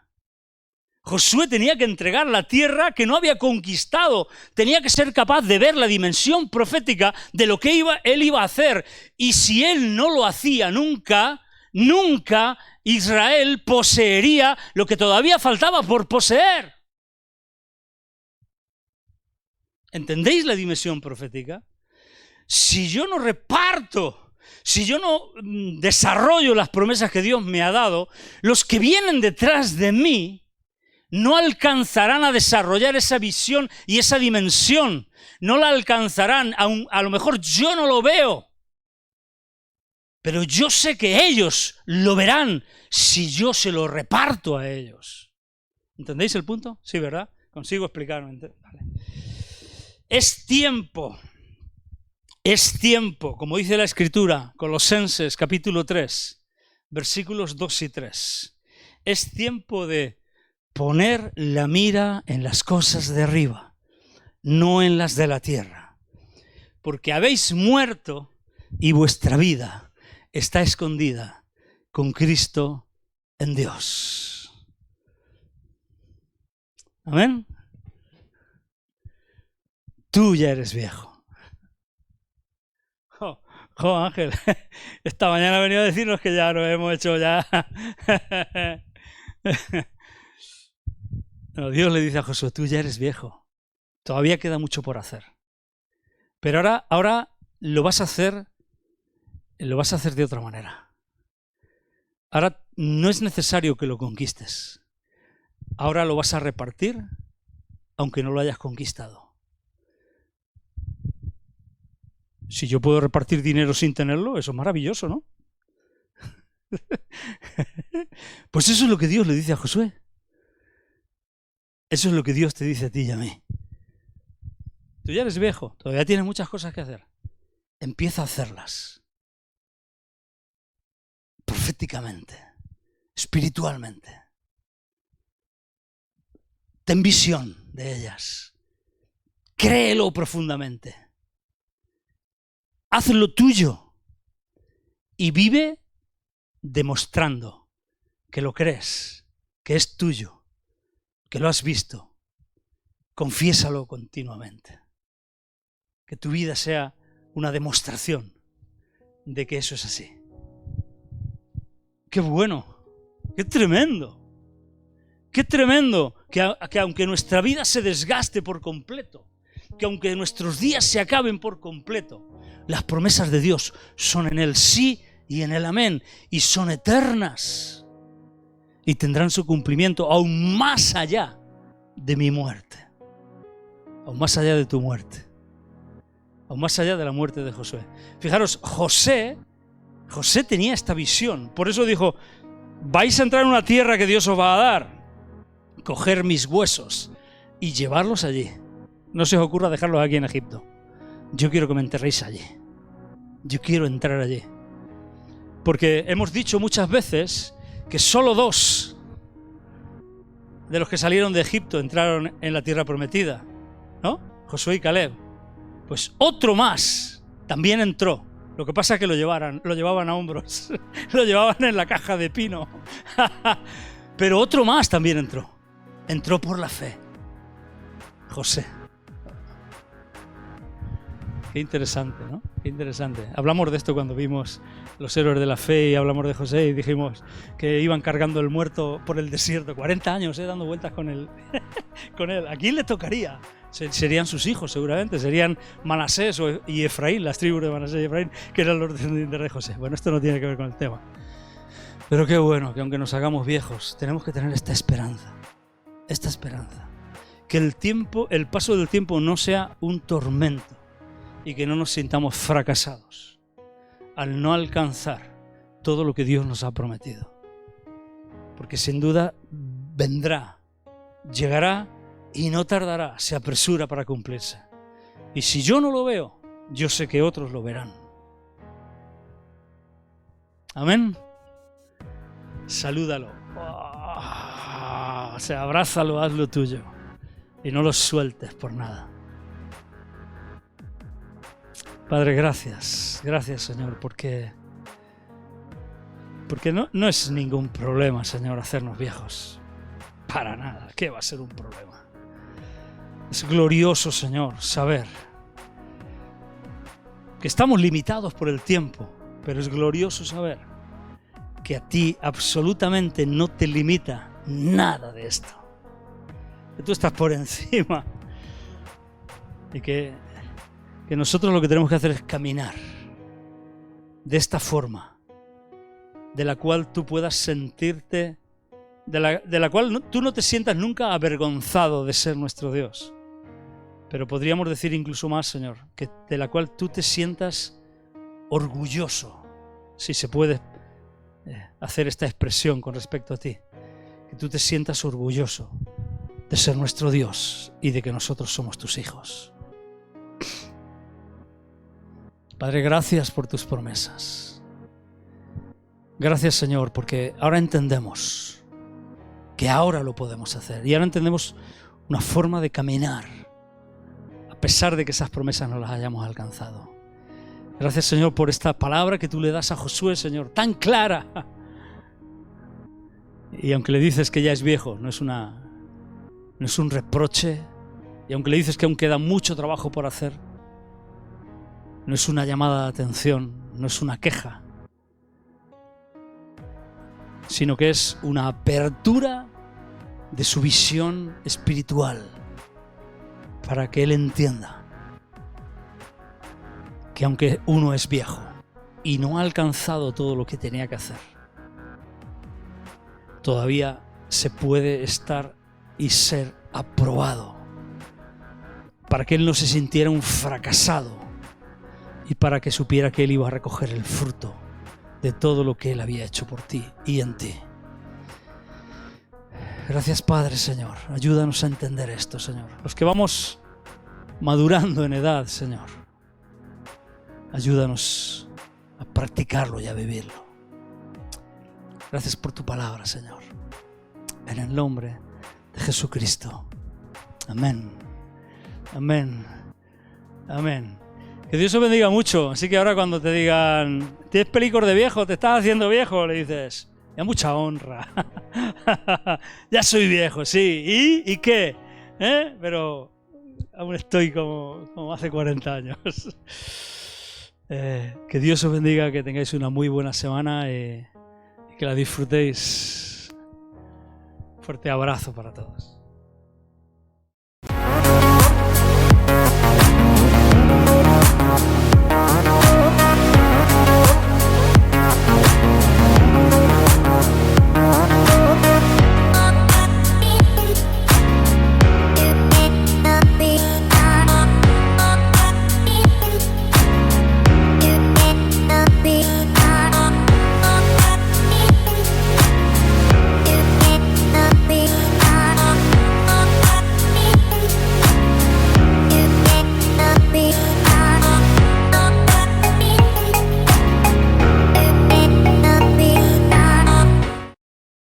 Josué tenía que entregar la tierra que no había conquistado. Tenía que ser capaz de ver la dimensión profética de lo que él iba a hacer. Y si él no lo hacía nunca Israel poseería lo que todavía faltaba por poseer. ¿Entendéis la dimensión profética? Si yo no reparto, si yo no desarrollo las promesas que Dios me ha dado, los que vienen detrás de mí no alcanzarán a desarrollar esa visión y esa dimensión. No la alcanzarán, a lo mejor yo no lo veo. Pero yo sé que ellos lo verán si yo se lo reparto a ellos. ¿Entendéis el punto? Sí, ¿verdad? Consigo explicarme. Vale. Es tiempo, como dice la Escritura, Colosenses capítulo 3, versículos 2 y 3. Es tiempo de poner la mira en las cosas de arriba, no en las de la tierra. Porque habéis muerto y vuestra vida está escondida con Cristo en Dios. Amén. Tú ya eres viejo. Ángel, esta mañana ha venido a decirnos que ya lo hemos hecho ya. No, Dios le dice a Josué, tú ya eres viejo. Todavía queda mucho por hacer. Pero ahora lo vas a hacer de otra manera. Ahora no es necesario que lo conquistes. Ahora lo vas a repartir, aunque no lo hayas conquistado. Si yo puedo repartir dinero sin tenerlo, eso es maravilloso, ¿no? Pues eso es lo que Dios le dice a Josué. Eso es lo que Dios te dice a ti y a mí. Tú ya eres viejo, todavía tienes muchas cosas que hacer. Empieza a hacerlas. Proféticamente, espiritualmente. Ten visión de ellas. Créelo profundamente. Hazlo tuyo. Y vive demostrando que lo crees, que es tuyo, que lo has visto. Confiésalo continuamente. Que tu vida sea una demostración de que eso es así. ¡Qué bueno! ¡Qué tremendo! ¡Qué tremendo! Que aunque nuestra vida se desgaste por completo, que aunque nuestros días se acaben por completo, las promesas de Dios son en el sí y en el amén, y son eternas, y tendrán su cumplimiento aún más allá de mi muerte, aún más allá de tu muerte, aún más allá de la muerte de Josué. Fijaros, José tenía esta visión, por eso dijo, vais a entrar en una tierra que Dios os va a dar, coger mis huesos y llevarlos allí. No se os ocurra dejarlos aquí en Egipto. Yo quiero que me enterréis allí. Yo quiero entrar allí. Porque hemos dicho muchas veces que solo 2 de los que salieron de Egipto entraron en la tierra prometida, ¿no? Josué y Caleb. Pues otro más también entró. Lo que pasa es que lo llevaban a hombros. Lo llevaban en la caja de pino. Pero otro más también entró. Entró por la fe. José. Qué interesante, ¿no? Qué interesante. Hablamos de esto cuando vimos los héroes de la fe y hablamos de José y dijimos que iban cargando el muerto por el desierto. 40 años, dando vueltas con él. Con él. ¿A quién le tocaría? Serían sus hijos, seguramente. Serían Manasés y Efraín, las tribus de Manasés y Efraín, que eran los descendientes de José. Bueno, esto no tiene que ver con el tema. Pero qué bueno que aunque nos hagamos viejos, tenemos que tener esta esperanza. Esta esperanza. Que el paso del tiempo no sea un tormento y que no nos sintamos fracasados al no alcanzar todo lo que Dios nos ha prometido. Porque sin duda vendrá, llegará y no tardará, se apresura para cumplirse. Y si yo no lo veo, yo sé que otros lo verán. Amén. Salúdalo. O sea, abrázalo, hazlo tuyo. Y no lo sueltes por nada. Padre, gracias. Gracias, Señor, porque no es ningún problema, Señor, hacernos viejos. Para nada. ¿Qué va a ser un problema? Es glorioso, Señor, saber que estamos limitados por el tiempo, pero es glorioso saber que a ti absolutamente no te limita nada de esto. Que tú estás por encima y que nosotros lo que tenemos que hacer es caminar de esta forma, de la cual tú puedas sentirte, de la cual tú no te sientas nunca avergonzado de ser nuestro Dios. Pero podríamos decir incluso más, Señor, que de la cual tú te sientas orgulloso, si se puede hacer esta expresión con respecto a ti, que tú te sientas orgulloso de ser nuestro Dios y de que nosotros somos tus hijos. Padre, gracias por tus promesas. Gracias, Señor, porque ahora entendemos que ahora lo podemos hacer. Y ahora entendemos una forma de caminar, a pesar de que esas promesas no las hayamos alcanzado. Gracias, Señor, por esta palabra que tú le das a Josué, Señor, tan clara. Y aunque le dices que ya es viejo, no es un reproche. Y aunque le dices que aún queda mucho trabajo por hacer, no es una llamada de atención, no es una queja, sino que es una apertura de su visión espiritual para que él entienda que aunque uno es viejo y no ha alcanzado todo lo que tenía que hacer, todavía se puede estar y ser aprobado, para que él no se sintiera un fracasado y para que supiera que él iba a recoger el fruto de todo lo que él había hecho por ti y en ti. Gracias, Padre, Señor. Ayúdanos a entender esto, Señor. Los que vamos madurando en edad, Señor. Ayúdanos a practicarlo y a vivirlo. Gracias por tu palabra, Señor. En el nombre de Jesucristo. Amén. Amén. Amén. Que Dios os bendiga mucho. Así que ahora cuando te digan, ¿tienes pelicor de viejo? ¿Te estás haciendo viejo? Le dices, ya mucha honra. Ya soy viejo, sí. ¿Y qué? Pero aún estoy como hace 40 años. Que Dios os bendiga, que tengáis una muy buena semana y que la disfrutéis. Fuerte abrazo para todos.